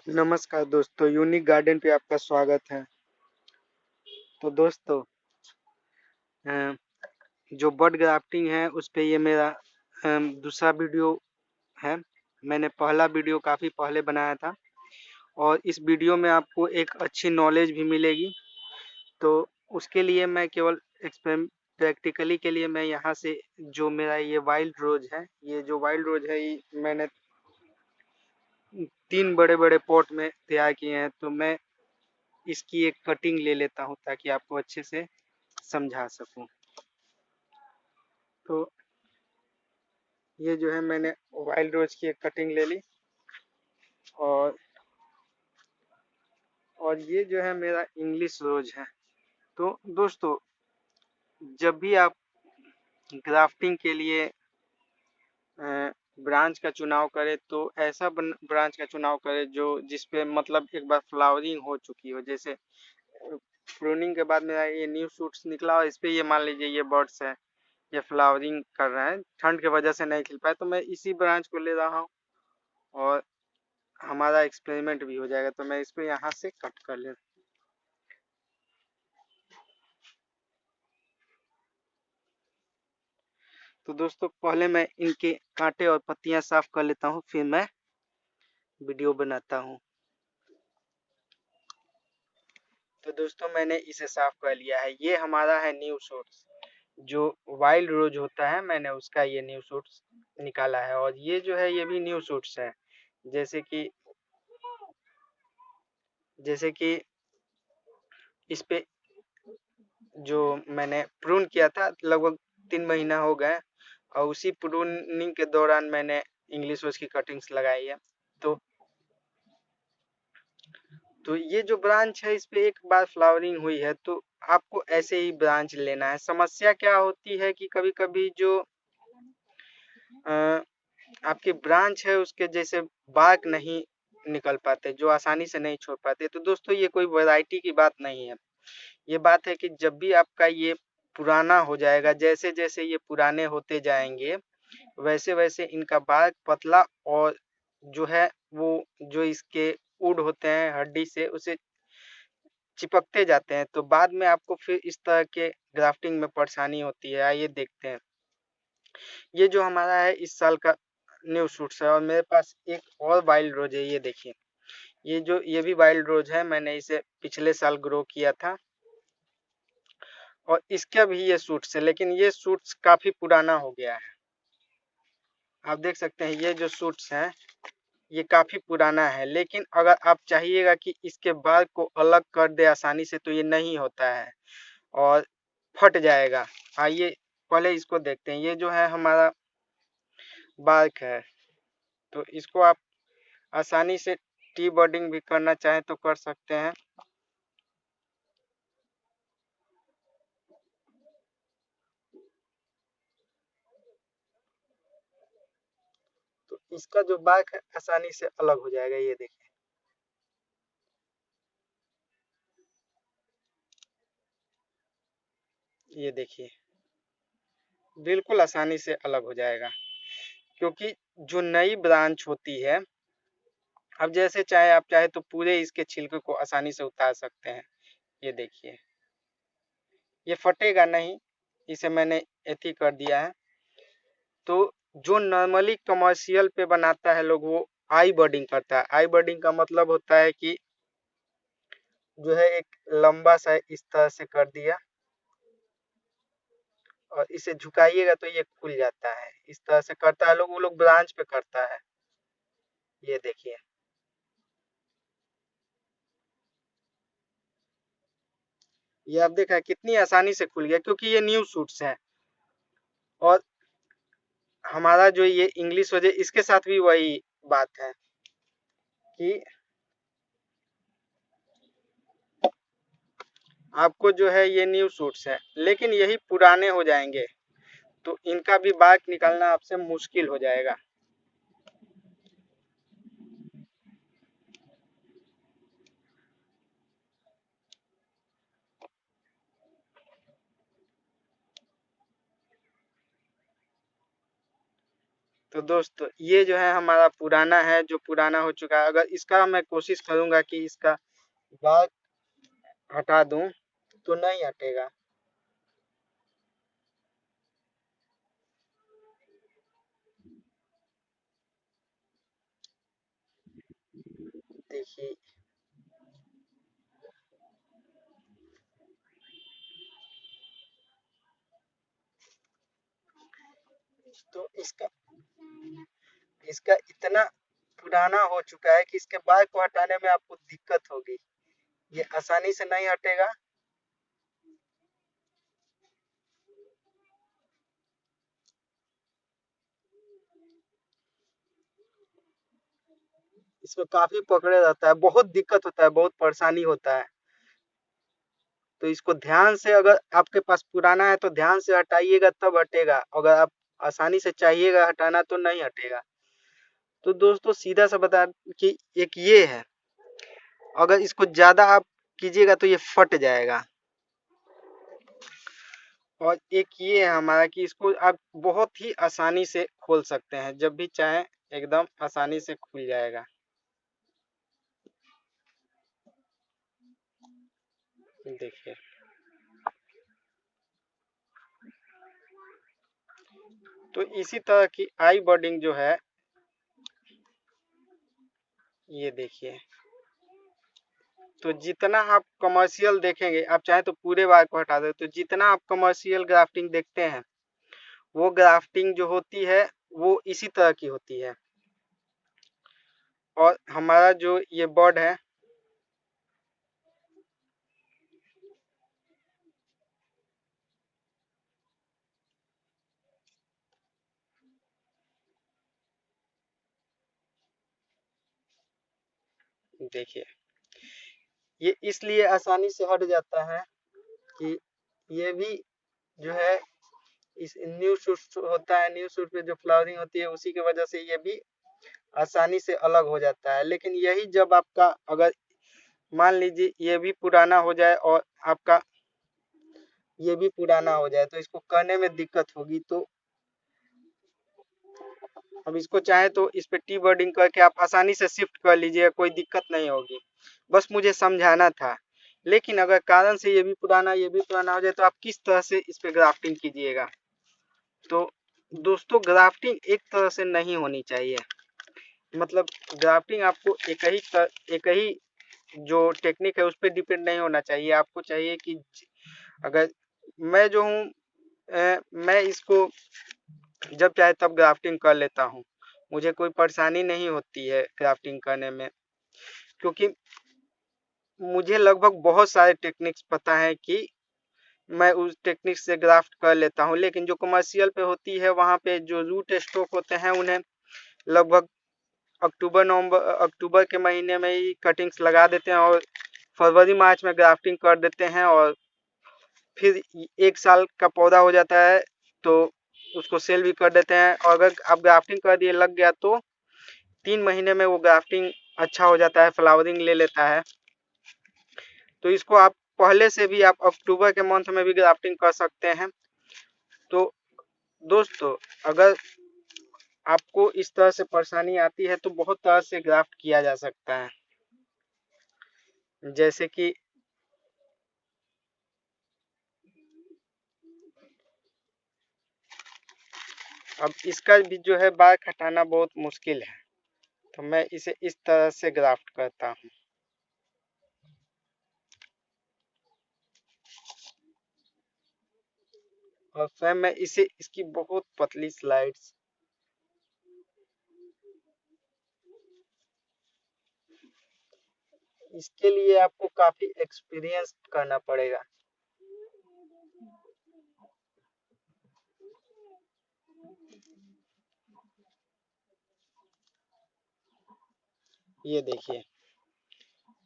नमस्कार दोस्तों, unique garden पे आपका स्वागत है। तो दोस्तों, अ, जो बड ग्राफ्टिंग है उस पे ये मेरा दूसरा वीडियो है। मैंने पहला वीडियो काफ़ी पहले बनाया था और इस वीडियो में आपको एक अच्छी नॉलेज भी मिलेगी। तो उसके लिए मैं केवल प्रैक्टिकली के लिए मैं यहाँ से जो मेरा ये वाइल्ड रोज है, ये जो वाइल्ड रोज है ये मैंने 3 बड़े-बड़े पॉट में तैयार किए हैं। तो मैं इसकी एक कटिंग ले लेता हूँ ताकि आपको अच्छे से समझा सकूं। तो ये जो है मैंने वाइल्ड रोज की एक कटिंग ले ली और ये जो है मेरा इंग्लिश रोज है। तो दोस्तों, जब भी आप ग्राफ्टिंग के लिए ब्रांच का चुनाव करें तो ऐसा ब्रांच का चुनाव करें जो जिसपे मतलब एक बार फ्लावरिंग हो चुकी हो। जैसे प्रूनिंग के बाद मेरा ये न्यू शूट्स निकला और इस पे ये मान लीजिए ये बर्ड्स है, ये फ्लावरिंग कर रहे हैं, ठंड की वजह से नहीं खिल पाए, तो मैं इसी ब्रांच को ले रहा हूँ और हमारा एक्सपेरिमेंट भी हो जाएगा। तो मैं इसको यहाँ से कट कर ले। तो दोस्तों, पहले मैं इनके कांटे और पत्तियां साफ कर लेता हूँ, फिर मैं वीडियो बनाता हूँ। तो दोस्तों, मैंने इसे साफ कर लिया है। ये हमारा है न्यू शूट्स, जो वाइल्ड रोज होता है, मैंने उसका ये न्यू शूट्स निकाला है। और ये जो है ये भी न्यू शूट्स है। जैसे कि इस पे जो मैंने प्रून किया था लगभग 3 महीना हो गए और उसी प्रूनिंग के दौरान मैंने इंग्लिश रोज की कटिंग्स लगाई है। तो ये जो ब्रांच है इस पे एक बार फ्लावरिंग हुई है तो आपको ऐसे ही ब्रांच लेना है। समस्या क्या होती है कि कभी कभी जो आपकी ब्रांच है उसके जैसे बाग नहीं निकल पाते, जो आसानी से नहीं छोड़ पाते। तो दोस्तों, ये कोई वैरायटी की बात नहीं है। ये बात है कि जब भी आपका ये पुराना हो जाएगा, जैसे जैसे ये पुराने होते जाएंगे वैसे वैसे इनका बाग पतला और जो है वो जो इसके उड होते हैं हड्डी से उसे चिपकते जाते हैं। तो बाद में आपको फिर इस तरह के ग्राफ्टिंग में परेशानी होती है। आइए देखते हैं। ये जो हमारा है इस साल का न्यू शूट्स है और मेरे पास एक और वाइल्ड रोज है। ये देखिए, ये भी वाइल्ड रोज है। मैंने इसे पिछले साल ग्रो किया था और इसका भी ये शूट्स है, लेकिन ये शूट्स काफी पुराना हो गया है। आप देख सकते हैं ये जो शूट्स हैं ये काफी पुराना है, लेकिन अगर आप चाहिएगा कि इसके बाल को अलग कर दे आसानी से तो ये नहीं होता है और फट जाएगा। आइए पहले इसको देखते हैं। ये जो है हमारा बार्क है, तो इसको आप आसानी से टी बडिंग भी करना चाहें तो कर सकते हैं। तो इसका जो बार्क है आसानी से अलग हो जाएगा। ये देखिए, ये देखिए बिल्कुल आसानी से अलग हो जाएगा, क्योंकि जो नई ब्रांच होती है, अब जैसे चाहे आप चाहे तो पूरे इसके छिलके को आसानी से उतार सकते हैं। ये देखिए, ये फटेगा नहीं, इसे मैंने एथी कर दिया है। तो जो नॉर्मली कमर्शियल पे बनाता है लोग वो आई बडिंग करता है। आई बडिंग का मतलब होता है कि जो है एक लंबा सा इस तरह से कर दिया और इसे झुकाइएगा तो ये खुल जाता है। इस तरह से करता है लोग, वो लोग ब्रांच पे करता है। ये देखिए, ये आप देखा कितनी आसानी से खुल गया, क्योंकि ये न्यू शूट्स है। और हमारा जो ये इंग्लिश वजह इसके साथ भी वही बात है कि आपको जो है ये न्यू शूट्स है, लेकिन यही पुराने हो जाएंगे तो इनका भी बाग निकालना आपसे मुश्किल हो जाएगा। तो दोस्त ये जो है हमारा पुराना है, जो पुराना हो चुका है। अगर इसका मैं कोशिश करूंगा कि इसका बाल हटा दूं तो नहीं हटेगा। देखिए, तो इसका इसका इतना पुराना हो चुका है कि इसके बाल को हटाने में आपको दिक्कत होगी, ये आसानी से नहीं हटेगा। इसमें काफी पकड़े रहता है, बहुत दिक्कत होता है, बहुत परेशानी होता है। तो इसको ध्यान से, अगर आपके पास पुराना है तो ध्यान से हटाइएगा तब हटेगा, अगर आप आसानी से चाहिएगा हटाना तो नहीं हटेगा। तो दोस्तों सीधा सा बता कि एक ये है, अगर इसको ज्यादा आप कीजिएगा तो ये फट जाएगा। और एक ये है हमारा कि इसको आप बहुत ही आसानी से खोल सकते हैं, जब भी चाहें एकदम आसानी से खुल जाएगा। देखिए, तो इसी तरह की आई बडिंग जो है, ये देखिए, तो जितना आप कमर्शियल देखेंगे, आप चाहे तो पूरे बार को हटा दे, तो जितना आप कमर्शियल ग्राफ्टिंग देखते हैं वो ग्राफ्टिंग जो होती है वो इसी तरह की होती है। और हमारा जो ये बर्ड है, देखिए, ये इसलिए आसानी से हट जाता है कि ये भी जो है, इस न्यू शूट होता है, न्यू शूट पे जो फ्लावरिंग होती है उसी की वजह से ये भी आसानी से अलग हो जाता है। लेकिन यही जब आपका, अगर मान लीजिए ये भी पुराना हो जाए और आपका ये भी पुराना हो जाए तो इसको करने में दिक्कत होगी। तो अब इसको चाहे तो इस पे टी बर्डिंग करके आप आसानी से शिफ्ट कर लीजिए, कोई दिक्कत नहीं होगी। बस मुझे समझाना था। लेकिन अगर कारण से ये भी पुराना ये भी पुराना हो जाए तो आप किस तरह से इस पे ग्राफ्टिंग कीजिएगा। तो दोस्तों ग्राफ्टिंग एक तरह से नहीं होनी चाहिए, मतलब ग्राफ्टिंग आपको एक ही जो टेक्निक है उस पर डिपेंड नहीं होना चाहिए। आपको चाहिए कि अगर मैं जो हूँ, मैं इसको जब चाहे तब ग्राफ्टिंग कर लेता हूँ, मुझे कोई परेशानी नहीं होती है ग्राफ्टिंग करने में, क्योंकि मुझे लगभग बहुत सारे टेक्निक्स पता है कि मैं उस टेक्निक से ग्राफ्ट कर लेता हूँ। लेकिन जो कमर्शियल पे होती है वहाँ पे जो रूट स्टॉक होते हैं उन्हें लगभग अक्टूबर के महीने में ही कटिंग्स लगा देते हैं और फरवरी मार्च में ग्राफ्टिंग कर देते हैं, और फिर एक साल का पौधा हो जाता है तो उसको सेल भी कर देते हैं। और अगर आप ग्राफ्टिंग कर दिए लग गया तो 3 महीने में वो ग्राफ्टिंग अच्छा हो जाता है, फ्लावरिंग ले लेता है। तो इसको आप पहले से भी, आप अक्टूबर के मंथ में भी ग्राफ्टिंग कर सकते हैं। तो दोस्तों अगर आपको इस तरह से परेशानी आती है तो बहुत तरह से ग्राफ्ट किया जा सकता है, जैसे कि अब इसका भी जो है बाल हटाना बहुत मुश्किल है, तो मैं इसे इस तरह से ग्राफ्ट करता हूँ। और फिर मैं इसे, इसकी बहुत पतली स्लाइड्स, इसके लिए आपको काफी एक्सपीरियंस करना पड़ेगा। ये देखिए,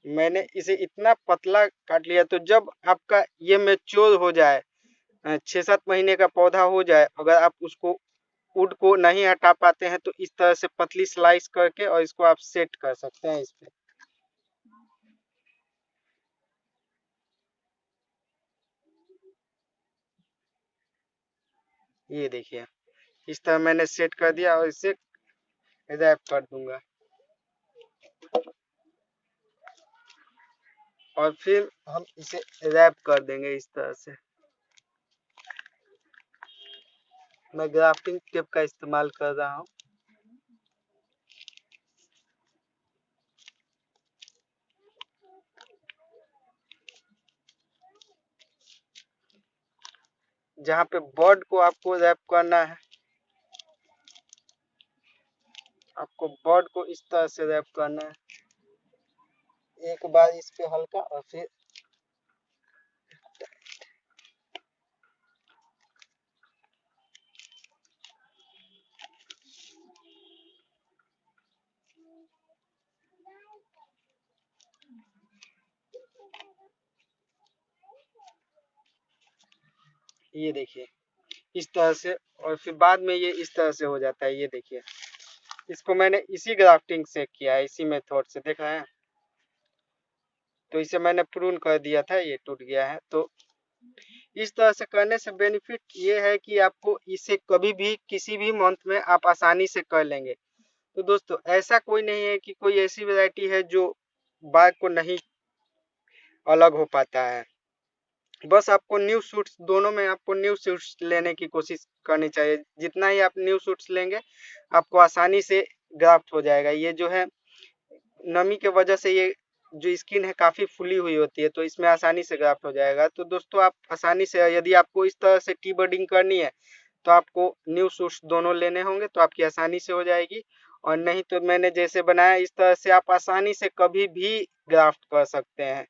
मैंने इसे इतना पतला काट लिया, तो जब आपका ये मैच्योर हो जाए, 6-7 महीने का पौधा हो जाए, अगर आप उसको वुड को नहीं हटा पाते हैं तो इस तरह से पतली स्लाइस करके और इसको आप सेट कर सकते हैं इस पे। ये देखिए, इस तरह मैंने सेट कर दिया और इसे रैप कर दूंगा और फिर हम इसे रैप कर देंगे इस तरह से। मैं ग्राफ्टिंग टेप का इस्तेमाल कर रहा हूँ। जहाँ पे बर्ड को आपको रैप करना है, आपको बर्ड को इस तरह से रैप करना है। एक बार इस पे हल्का और फिर ये देखिए इस तरह से, और फिर बाद में ये इस तरह से हो जाता है। ये देखिए इसको मैंने इसी ग्राफ्टिंग से किया है, इसी मेथड से, देख रहे हैं। तो इसे मैंने प्रून कर दिया था, ये टूट गया है। तो इस तरह से करने से बेनिफिट ये है कि आपको इसे कभी भी किसी भी मंथ में आप आसानी से कर लेंगे। तो दोस्तों ऐसा कोई नहीं है कि कोई ऐसी वैरायटी है जो बाग को नहीं अलग हो पाता है। बस आपको न्यू सूट्स, दोनों में आपको न्यू सूट्स लेने की कोशिश करनी चाहिए। जितना ही आप न्यू सूट्स लेंगे आपको आसानी से ग्राफ्ट हो जाएगा। ये जो है नमी के वजह से ये जो स्किन है काफ़ी फुली हुई होती है, तो इसमें आसानी से ग्राफ्ट हो जाएगा। तो दोस्तों आप आसानी से, यदि आपको इस तरह से टी बर्डिंग करनी है तो आपको न्यू सूट्स दोनों लेने होंगे, तो आपकी आसानी से हो जाएगी। और नहीं तो मैंने जैसे बनाया इस तरह से आप आसानी से कभी भी ग्राफ्ट कर सकते हैं।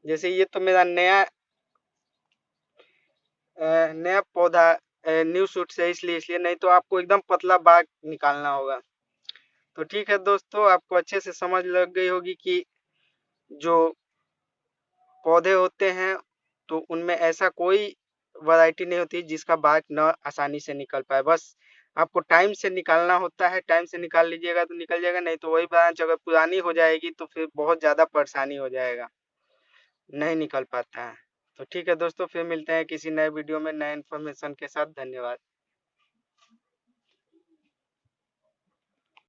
जैसे ये तो मेरा नया पौधा न्यू सूट से, इसलिए नहीं तो आपको एकदम पतला बाग निकालना होगा। तो ठीक है दोस्तों, आपको अच्छे से समझ लग गई होगी कि जो पौधे होते हैं तो उनमें ऐसा कोई वैरायटी नहीं होती जिसका बाग न आसानी से निकल पाए। बस आपको टाइम से निकालना होता है, टाइम से निकाल लीजिएगा तो निकल जाएगा, नहीं तो वही ब्रांच अगर पुरानी हो जाएगी तो फिर बहुत ज़्यादा परेशानी हो जाएगा, नहीं निकल पाता है। तो ठीक है दोस्तों, फिर मिलते हैं किसी नए वीडियो में नए इन्फॉर्मेशन के साथ। धन्यवाद।